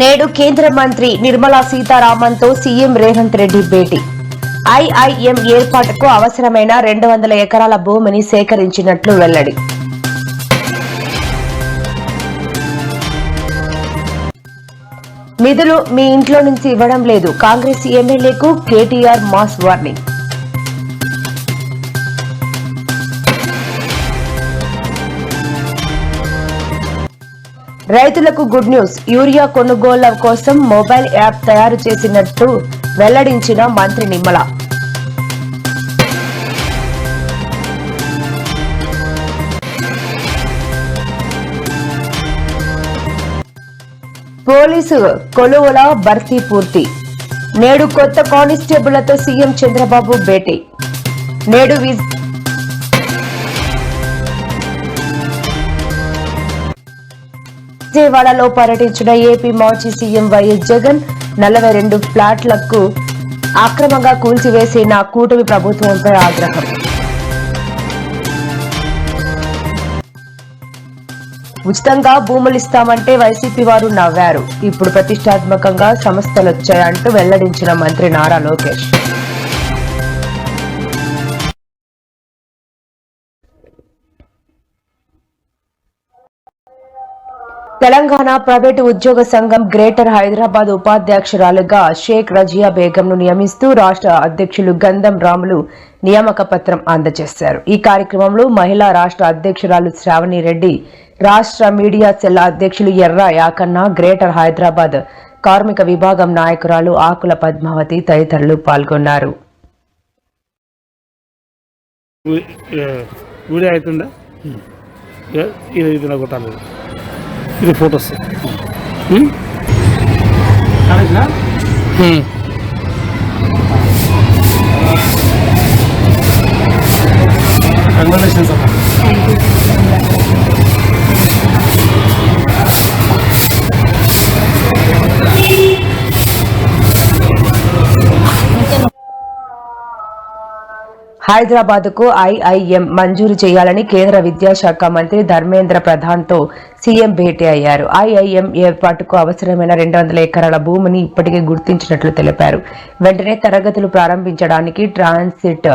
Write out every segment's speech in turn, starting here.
నేడు కేంద్ర మంత్రి నిర్మలా సీతారామన్తో సీఎం రేవంత్ రెడ్డి భేటీ. ఐఐఎం ఏర్పాటుకు అవసరమైన 200 ఎకరాల భూమిని సేకరించినట్లు వెల్లడి. నిధులు మీ ఇంట్లో నుంచి ఇవ్వడం లేదు, కాంగ్రెస్ ఎమ్మెల్యేకు కేటీఆర్ మాస్ వార్నింగ్. రైతులకు గుడ్ న్యూస్, యూరియా కొనుగోళ్ల కోసం మొబైల్ యాప్ తయారు చేసినట్టు వెల్లడించిన మంత్రి నిమ్మల. పోలీసు కొలువుల భర్తీ పూర్తి. నేడు కొత్త కానిస్టేబుళ్లతో సీఎం చంద్రబాబు భేటీ. నేడు విజయవాడలో పర్యటించిన ఏపీ మాజీ సీఎం వైఎస్ జగన్ 42 ఫ్లాట్లకు అక్రమంగా కూల్చివేసిన కూటమి ప్రభుత్వంపై ఆగ్రహం. ఉచితంగా భూములిస్తామంటే వైసీపీ వారు నవ్వారు, ఇప్పుడు ప్రతిష్టాత్మకంగా సంస్థలొచ్చాయంటూ వెల్లడించిన మంత్రి నారా లోకేష్. తెలంగాణ ప్రైవేటు ఉద్యోగ సంఘం గ్రేటర్ హైదరాబాద్ ఉపాధ్యక్షురాలుగా షేక్ రజియా బేగంను నియమిస్తూ రాష్ట్ర అధ్యక్షులు గంధం రాములు నియామక పత్రం అందజేశారు. ఈ కార్యక్రమంలో మహిళా రాష్ట్ర అధ్యక్షురాలు శ్రావణి రెడ్డి, రాష్ట్ర మీడియా సెల్ అధ్యక్షులు ఎర్ర యాకన్న, గ్రేటర్ హైదరాబాద్ కార్మిక విభాగం నాయకురాలు ఆకుల పద్మావతి తదితరులు పాల్గొన్నారు. ఇది ఫోటోస్ కంగ్రాచులేషన్స్ అమ్మా. హైదరాబాద్ కు ఐఐఎం మంజూరు చేయాలని కేంద్ర విద్యాశాఖ మంత్రి ధర్మేంద్ర ప్రధాన్తో సీఎం భేటీ అయ్యారు. ఐఐఎం ఏర్పాటుకు అవసరమైన 200 ఎకరాల భూమిని ఇప్పటికే గుర్తించినట్లు తెలిపారు. వెంటనే తరగతులు ప్రారంభించడానికి ట్రాన్సిట్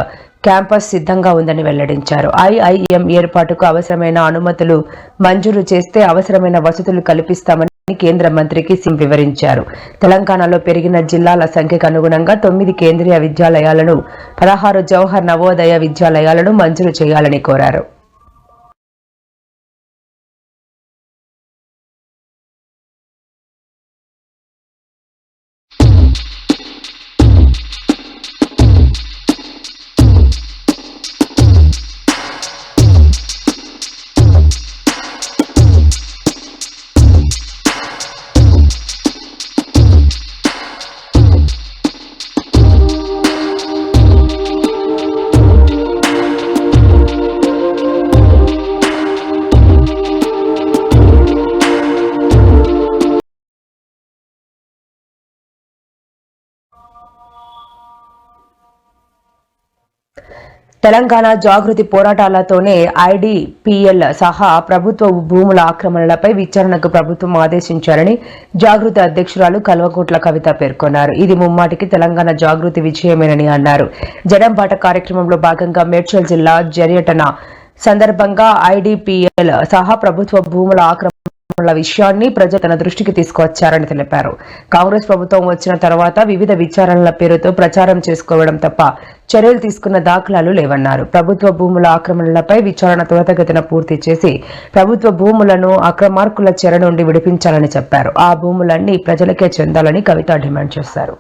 క్యాంపస్ సిద్ధంగా ఉందని వెల్లడించారు. ఐఐఎం ఏర్పాటుకు అవసరమైన అనుమతులు మంజూరు చేస్తే అవసరమైన వసతులు కల్పిస్తామని కేంద్ర మంత్రికి సీఎం వివరించారు. తెలంగాణలో పెరిగిన జిల్లాల సంఖ్యకు అనుగుణంగా 9 కేంద్రీయ విద్యాలయాలను, 16 జవహర్ నవోదయ విద్యాలయాలను మంజూరు చేయాలని కోరారు. తెలంగాణ జాగృతి పోరాటాలతోనే ఐడిపిఎల్ సహా ప్రభుత్వ భూముల ఆక్రమణలపై విచారణకు ప్రభుత్వం ఆదేశించారని జాగృతి అధ్యక్షురాలు కల్వకుంట్ల కవిత పేర్కొన్నారు. ఇది ముమ్మాటికి తెలంగాణ జాగృతి విజయమేనని అన్నారు. జనంబాట కార్యక్రమంలో భాగంగా మేడ్చల్ జిల్లా పర్యటన సందర్భంగా ఐడిపిఎల్ సహా ప్రభుత్వ భూముల ఆక్రమణ విషయాన్ని ప్రజలు తన దృష్టికి తీసుకువచ్చారని తెలిపారు. కాంగ్రెస్ ప్రభుత్వం వచ్చిన తర్వాత వివిధ విచారణల పేరుతో ప్రచారం చేసుకోవడం తప్ప చర్యలు తీసుకున్న దాఖలాలు లేవన్నారు. ప్రభుత్వ భూముల ఆక్రమణలపై విచారణ త్వరితగతిన పూర్తి చేసి ప్రభుత్వ భూములను అక్రమార్కుల చెర నుండి విడిపించాలని చెప్పారు. ఆ భూములన్నీ ప్రజలకే చెందాలని కవిత డిమాండ్ చేశారు.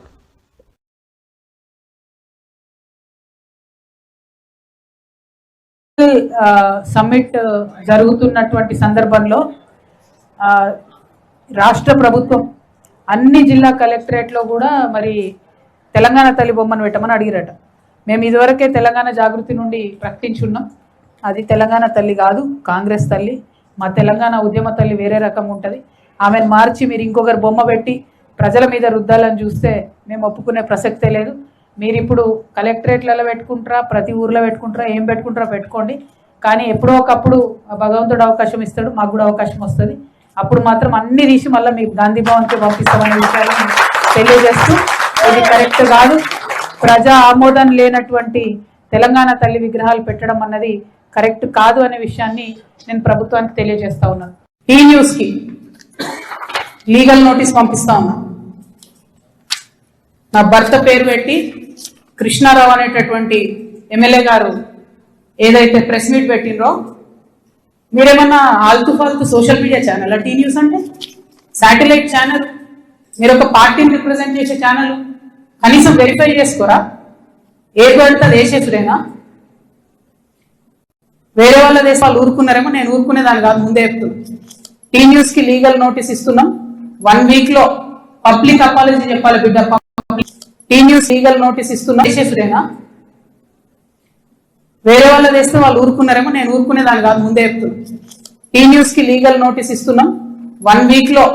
సమ్మిట్ జరుగుతున్నటువంటి సందర్భంలో రాష్ట్ర ప్రభుత్వం అన్ని జిల్లా కలెక్టరేట్లో కూడా మరి తెలంగాణ తల్లి బొమ్మను పెట్టమని అడిగిరట. మేము ఇదివరకే తెలంగాణ జాగృతి నుండి ప్రకటించున్నాం, అది తెలంగాణ తల్లి కాదు, కాంగ్రెస్ తల్లి. మా తెలంగాణ ఉద్యమ తల్లి వేరే రకం ఉంటుంది. ఆమెను మార్చి మీరు ఇంకొకరు బొమ్మ పెట్టి ప్రజల మీద రుద్దాలని చూస్తే మేము ఒప్పుకునే ప్రసక్తే లేదు. మీరు ఇప్పుడు కలెక్టరేట్లలో పెట్టుకుంటారా, ప్రతి ఊర్లో పెట్టుకుంటారా, ఏం పెట్టుకుంటారా పెట్టుకోండి, కానీ ఎప్పుడో ఒకప్పుడు భగవంతుడు అవకాశం ఇస్తాడు, మాకు కూడా అవకాశం వస్తుంది. అప్పుడు మాత్రం అన్ని తీసి మళ్ళీ మీకు గాంధీ భవన్కి పంపిస్తామనే విషయాన్ని తెలియజేస్తూ ఇది కరెక్ట్ కాదు. ప్రజా ఆమోదం లేనటువంటి తెలంగాణ తల్లి విగ్రహాలు పెట్టడం అన్నది కరెక్ట్ కాదు అనే విషయాన్ని నేను ప్రభుత్వానికి తెలియజేస్తా ఉన్నాను. ఈ న్యూస్కి లీగల్ నోటీస్ పంపిస్తా ఉన్నా. నా భర్త పేరు పెట్టి కృష్ణారావు అనేటటువంటి ఎమ్మెల్యే గారు ఏదైతే ప్రెస్ మీట్ పెట్టినరో, మీరేమన్నా ఆల్తు ఫాల్తు social media channel T news అంటే శాటిలైట్ ఛానల్, మీరు ఒక పార్టీని రిప్రజెంట్ చేసే ఛానల్, కనీసం వెరిఫై చేసుకోరా? ఏ పడితే దేశేసుడేనా? వేరే వాళ్ళ దేశం వాళ్ళు ఊరుకున్నారేమో, నేను ఊరుకునేదాన్ని కాదు, ముందే చెప్తున్నాను. టీ న్యూస్ కి లీగల్ నోటీస్ ఇస్తున్నాం. 1 వీక్ లో పబ్లిక్ అపాలజీ చెప్పాలి బిడ్డ. టీ న్యూస్ లీగల్ నోటీస్ ఇస్తున్నాం. దేశేసుడేనా? వేరే వాళ్ళ దేశం వాళ్ళు ఊరుకున్నారేమో, నేను ఊరుకునేదాన్ని కాదు, ముందే చెప్తున్నాను. టీ న్యూస్ కి లీగల్ నోటీస్ ఇస్తున్నాం. 1 వీక్ లో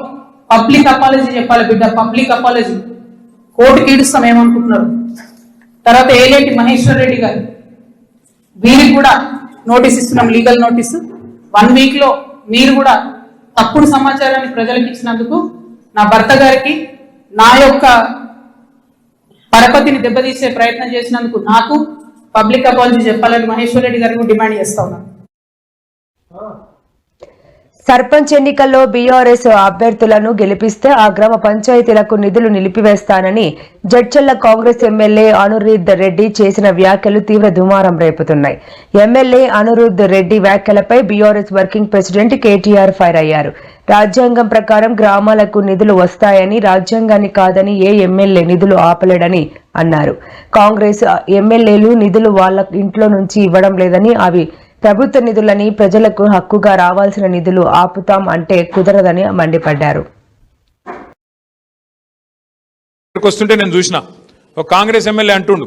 పబ్లిక్ అపాలజీ చెప్పాలి బిడ్డ. పబ్లిక్ అపాలజీ కోర్టుకి ఈడుస్తాం ఏమనుకుంటున్నారు. తర్వాత ఏలేటి మహేశ్వర్ రెడ్డి గారు, వీరికి కూడా నోటీస్ ఇస్తున్నాం, లీగల్ నోటీసు. 1 వీక్ లో మీరు కూడా తప్పుడు సమాచారాన్ని ప్రజలకు ఇచ్చినందుకు, నా భర్త గారికి నా యొక్క పరపతిని దెబ్బతీసే ప్రయత్నం చేసినందుకు నాకు పబ్లిక్ అపాలజీ చెప్పాలని మహేశ్వర్ రెడ్డి గారికి డిమాండ్ చేస్తా ఉన్నాను. సర్పంచ్ ఎన్నికల్లో బీఆర్ఎస్ అభ్యర్థులను గెలిపిస్తే ఆ గ్రామ పంచాయతీలకు నిధులు నిలిపివేస్తానని జడ్చర్ల కాంగ్రెస్ ఎమ్మెల్యే అనురుద్ రెడ్డి చేసిన వ్యాఖ్యలు తీవ్ర దుమారం రేపుతున్నాయి. ఎమ్మెల్యే అనురుద్ రెడ్డి వ్యాఖ్యలపై BRS working president KTR fire అయ్యారు. రాజ్యాంగం ప్రకారం గ్రామాలకు నిధులు వస్తాయని, రాజ్యాంగాన్ని కాదని ఏ ఎమ్మెల్యే నిధులు ఆపలేడని అన్నారు. కాంగ్రెస్ ఎమ్మెల్యేలు నిధులు వాళ్ల ఇంట్లో నుంచి ఇవ్వడం లేదని, అవి ప్రభుత్వ నిధులని, ప్రజలకు హక్కుగా రావాల్సిన నిధులు ఆపుతాం అంటే కుదరదని మండిపడ్డారు. వస్తుంటే నేను చూసిన ఒక కాంగ్రెస్ ఎమ్మెల్యే అంటుండు,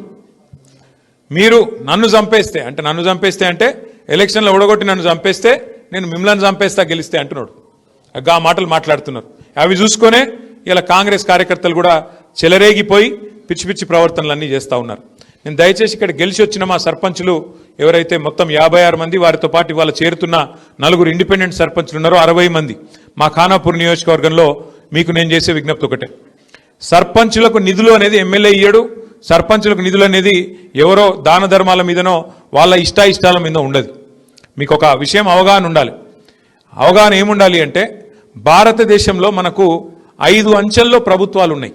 మీరు నన్ను చంపేస్తే అంటే ఎలక్షన్లో ఓడగొట్టి నన్ను చంపేస్తే నేను మిమ్మల్ని చంపేస్తా గెలిస్తే అంటున్నాడు. ఆ మాటలు మాట్లాడుతున్నారు. అవి చూసుకొనే ఇలా కాంగ్రెస్ కార్యకర్తలు కూడా చెలరేగిపోయి పిచ్చి పిచ్చి ప్రవర్తనలన్నీ చేస్తూ ఉన్నారు. నేను దయచేసి ఇక్కడ గెలిచి వచ్చిన మా సర్పంచులు ఎవరైతే మొత్తం 56 మంది, వారితో పాటు ఇవాళ చేరుతున్న 4 ఇండిపెండెంట్ సర్పంచులు ఉన్నారో 60 మంది మా ఖానాపూర్ నియోజకవర్గంలో మీకు నేను చేసే విజ్ఞప్తి ఒకటే, సర్పంచులకు నిధులు అనేది ఎమ్మెల్యే ఇయ్యడు. సర్పంచులకు నిధులు అనేది ఎవరో దాన ధర్మాల మీదనో వాళ్ళ ఇష్టాయిష్టాల మీద ఉండదు. మీకు ఒక విషయం అవగాహన ఉండాలి. అవగాహన ఏముండాలి అంటే, భారతదేశంలో మనకు 5 అంచెల్లో ప్రభుత్వాలు ఉన్నాయి,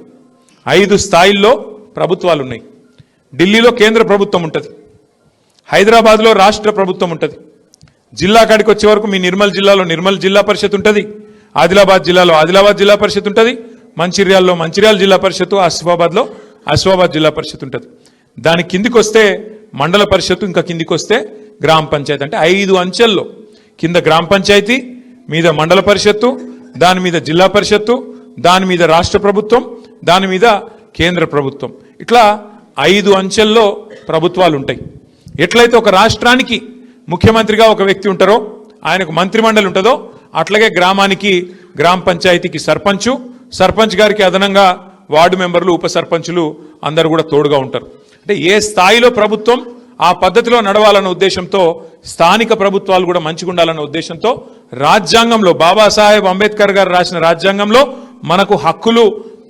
5 స్థాయిల్లో ప్రభుత్వాలు ఉన్నాయి. ఢిల్లీలో కేంద్ర ప్రభుత్వం ఉంటుంది, హైదరాబాద్లో రాష్ట్ర ప్రభుత్వం ఉంటుంది, జిల్లా కాడికి వచ్చే వరకు మీ నిర్మల్ జిల్లాలో నిర్మల్ జిల్లా పరిషత్ ఉంటుంది, ఆదిలాబాద్ జిల్లాలో ఆదిలాబాద్ జిల్లా పరిషత్ ఉంటుంది, మంచిర్యాలలో మంచిర్యాల జిల్లా పరిషత్తు, ఆసిఫాబాద్లో ఆసిఫాబాద్ జిల్లా పరిషత్ ఉంటుంది. దాని కిందికి వస్తే మండల పరిషత్తు, ఇంకా కిందికి వస్తే గ్రామ పంచాయతీ. అంటే 5 అంచెల్లో కింద గ్రామ పంచాయతీ, మీద మండల పరిషత్తు, దాని మీద జిల్లా పరిషత్తు, దాని మీద రాష్ట్ర ప్రభుత్వం, దాని మీద కేంద్ర ప్రభుత్వం. ఇట్లా 5 అంచెల్లో ప్రభుత్వాలు ఉంటాయి. ఎట్లయితే ఒక రాష్ట్రానికి ముఖ్యమంత్రిగా ఒక వ్యక్తి ఉంటారో, ఆయనకు మంత్రిమండలి ఉంటుందో, అట్లాగే గ్రామానికి గ్రామ పంచాయతీకి సర్పంచ్ గారికి అదనంగా వార్డు మెంబర్లు, ఉప సర్పంచులు అందరూ కూడా తోడుగా ఉంటారు. అంటే ఏ స్థాయిలో ప్రభుత్వం ఆ పద్ధతిలో నడవాలన్న ఉద్దేశంతో, స్థానిక ప్రభుత్వాలు కూడా మంచిగా ఉండాలన్న ఉద్దేశంతో రాజ్యాంగంలో, బాబాసాహెబ్ అంబేద్కర్ గారు రాసిన రాజ్యాంగంలో మనకు హక్కులు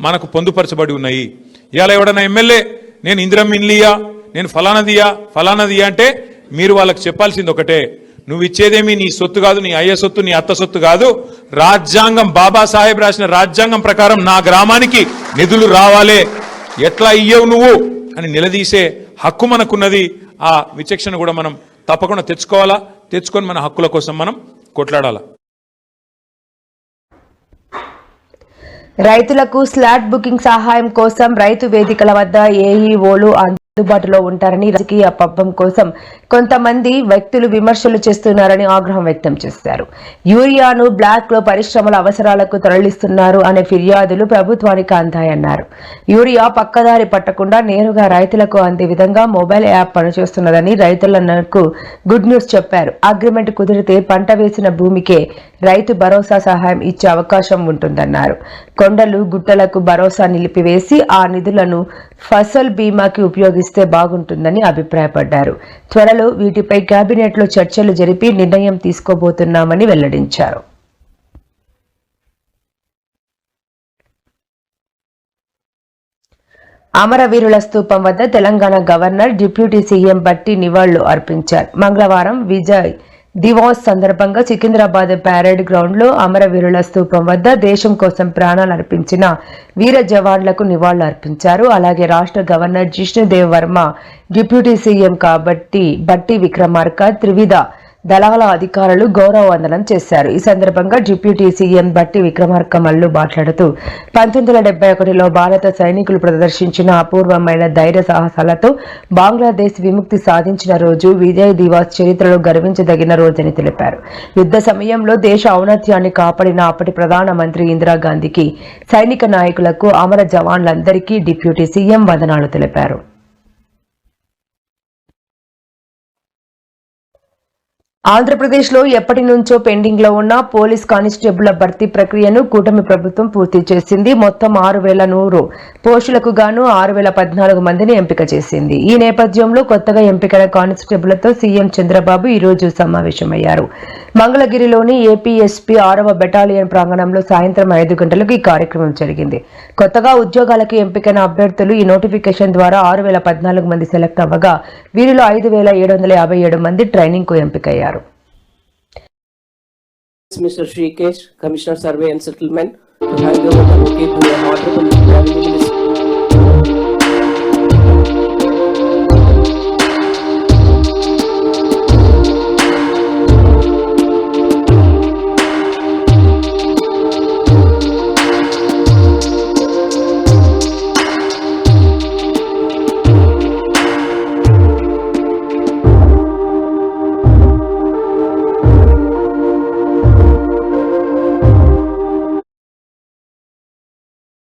మనకు పొందుపరచబడి ఉన్నాయి. ఇవాళ ఎవడన్నా ఎమ్మెల్యే నేను ఇందిరమ్మ ఇల్లియా, నేను ఫలానాదియా అంటే మీరు వాళ్ళకి చెప్పాల్సింది ఒకటే, నువ్వు ఇచ్చేదేమి నీ సొత్తు కాదు, నీ అయ్య సొత్తు, నీ అత్త సొత్తు కాదు, రాజ్యాంగం బాబాసాహెబ్ రాసిన రాజ్యాంగం ప్రకారం నా గ్రామానికి నిధులు రావాలే, ఎట్లా ఇయ్యవు నువ్వు అని నిలదీసే హక్కు మనకున్నది. ఆ విచక్షణ కూడా మనం తప్పకుండా తెచ్చుకొని మన హక్కుల కోసం మనం కొట్లాడాలా. రైతులకు స్లాట్ బుకింగ్ సహాయం కోసం రైతు వేదికల వద్ద ఏఈఓలు అందుబాటులో ఉంటారని, రాజకీయ పబ్బం కోసం కొంతమంది వ్యక్తులు విమర్శలు చేస్తున్నారని ఆగ్రహం వ్యక్తం చేశారు. యూరియాను బ్లాక్ లో పరిశ్రమల అవసరాలకు తరలిస్తున్నారు అనే ఫిర్యాదులు ప్రభుత్వానికి అందాయన్నారు. యూరియా పక్కదారి పట్టకుండా నేరుగా రైతులకు అందే విధంగా మొబైల్ యాప్ పనిచేస్తున్నదని రైతులకు గుడ్ న్యూస్ చెప్పారు. అగ్రిమెంట్ కుదిరితే పంట వేసిన భూమికే రైతు భరోసా సహాయం ఇచ్చే అవకాశం ఉంటుందన్నారు. కొండలు గుట్టలకు భరోసా నిలిపివేసి ఆ నిధులను ఫసల్ బీమాకి ఉపయోగిస్తే బాగుంటుందని అభిప్రాయపడ్డారు. త్వరలో వీటిపై కేబినెట్లో చర్చలు జరిపి నిర్ణయం తీసుకోబోతున్నామని వెల్లడించారు. అమరవీరుల స్తూపం వద్ద తెలంగాణ గవర్నర్ డిప్యూటీ సీఎం బట్టి నివాళులు అర్పించారు. మంగళవారం విజయ్ దివాస్ సందర్భంగా సికింద్రాబాద్ ప్యారేడ్ గ్రౌండ్ లో అమరవీరుల స్తూపం వద్ద దేశం కోసం ప్రాణాలు అర్పించిన వీర జవాన్లకు నివాళులు అర్పించారు. అలాగే రాష్ట్ర governor Jishnu Dev Varma, deputy CM బట్టి విక్రమార్క, త్రివిధ దళాల అధికారులు గౌరవ వందనం చేశారు. ఈ సందర్భంగా డిప్యూటీ సీఎం బట్టి విక్రమార్క మల్లు మాట్లాడుతూ 1971లో భారత సైనికులు ప్రదర్శించిన అపూర్వమైన ధైర్య సాహసాలతో బంగ్లాదేశ్ విముక్తి సాధించిన రోజు విజయ్ దివాస్ చరిత్రలో గర్వించదగిన రోజని తెలిపారు. యుద్ధ సమయంలో దేశ ఔన్నత్యాన్ని కాపాడిన అప్పటి ప్రధానమంత్రి ఇందిరాగాంధీకి, సైనిక నాయకులకు, అమర జవాన్లందరికీ డిప్యూటీ సీఎం వందనాలు తెలిపారు. ఆంధ్రప్రదేశ్లో ఎప్పటి నుంచో పెండింగ్ లో ఉన్న పోలీస్ కానిస్టేబుళ్ల భర్తీ ప్రక్రియను కూటమి ప్రభుత్వం పూర్తి చేసింది. మొత్తం 6,100 పోస్టులకు గాను 6,014 మందిని ఎంపిక చేసింది. ఈ నేపథ్యంలో కొత్తగా ఎంపికైన కానిస్టేబుళ్లతో సీఎం చంద్రబాబు ఈ రోజు సమావేశమయ్యారు. మంగళగిరిలోని ఏపీఎస్పీ 6వ బెటాలియన్ ప్రాంగణంలో సాయంత్రం 5 గంటలకు ఈ కార్యక్రమం జరిగింది. కొత్తగా ఉద్యోగాలకు ఎంపికైన అభ్యర్థులు ఈ నోటిఫికేషన్ ద్వారా 6,014 మంది సెలెక్ట్ అవ్వగా వీరిలో 5,757 మంది ట్రైనింగ్ కు ఎంపికయ్యారు. Mr. Shrikesh, Commissioner Survey and Settlement, to hand over the bouquet to the Honorable Revenue Minister.